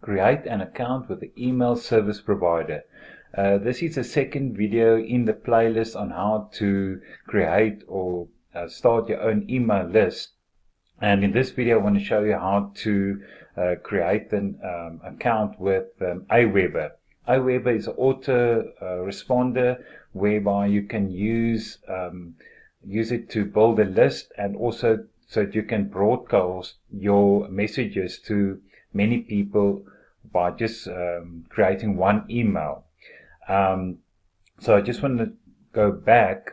Create an account with the email service provider. This is the second video in the playlist on how to create or start your own email list. And in this video, I want to show you how to create an account with Aweber. Aweber is an auto responder whereby you can use it to build a list, and also so that you can broadcast your messages to many people by just creating one email. So I just want to go back.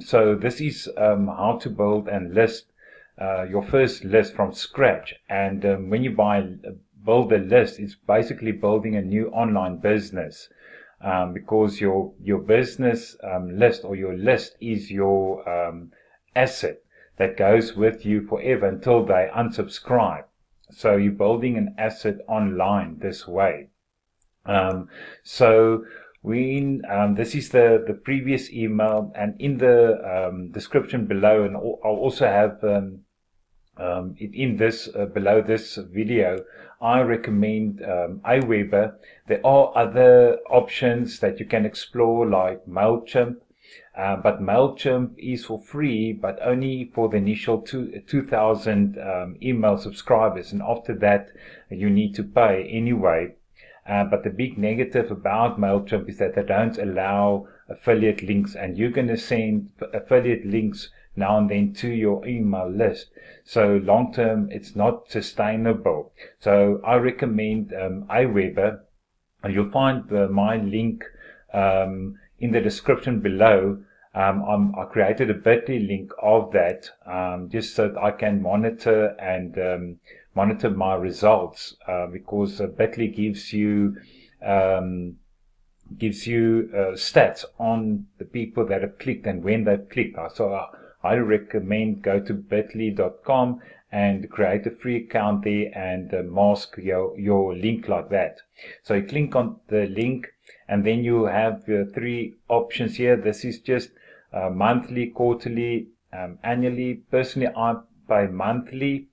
So this is how to build and list your first list from scratch. And when you build a list, it's basically building a new online business, because your business list or your list is your asset that goes with you forever until they unsubscribe. So you're building an asset online this way. So this is the previous email, and in the description below, and I'll also have in this below this video, I recommend Aweber. There are other options that you can explore, like MailChimp, but MailChimp is for free, but only for the initial 2,000 email subscribers, and after that you need to pay anyway. But the big negative about MailChimp is that they don't allow affiliate links, and you're going to send affiliate links now and then to your email list. So long term, it's not sustainable. So I recommend Aweber. You'll find my link in the description below. I created a bit.ly link of that, just so that I can monitor and monitor my results, because bit.ly gives you stats on the people that have clicked and when they've clicked. So I recommend go to bit.ly.com and create a free account there and mask your link like that. So you click on the link, and then you have three options here. This is just monthly, quarterly, annually. Personally, I pay monthly.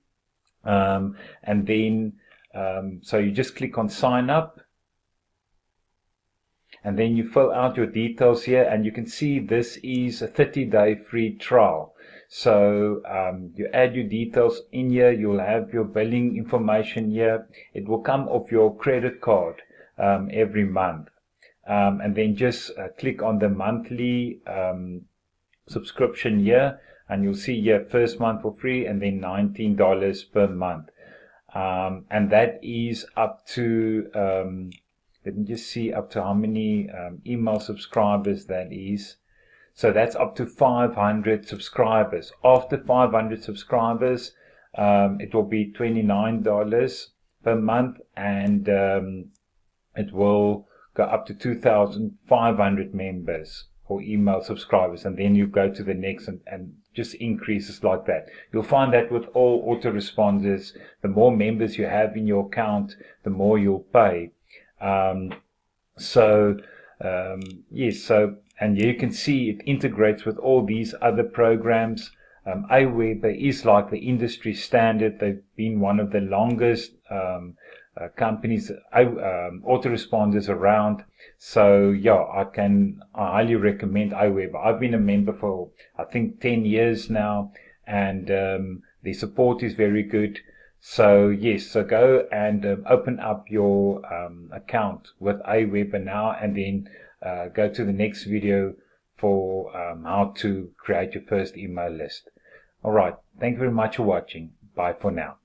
And then so you just click on sign up, and then you fill out your details here, and you can see this is a 30-day free trial. So you add your details in here. You'll have your billing information here. It will come off your credit card every month, and then just click on the monthly subscription here, and you'll see here first month for free, and then $19 per month, and that is up to let me just see up to how many email subscribers that is. So that's up to 500 subscribers. After 500 subscribers, it will be $29 per month, and it will go up to 2,500 members or email subscribers, and then you go to the next, and just increases like that. You'll find that with all autoresponders, the more members you have in your account, the more you'll pay. Yes, so, and you can see it integrates with all these other programs. Aweber is like the industry standard. They've been one of the longest companies, autoresponders around. So yeah, I highly recommend Aweber. I've been a member for I think 10 years now, and the support is very good. So yes, so go and open up your account with Aweber now, and then go to the next video for how to create your first email list. All right, thank you very much for watching. Bye for now.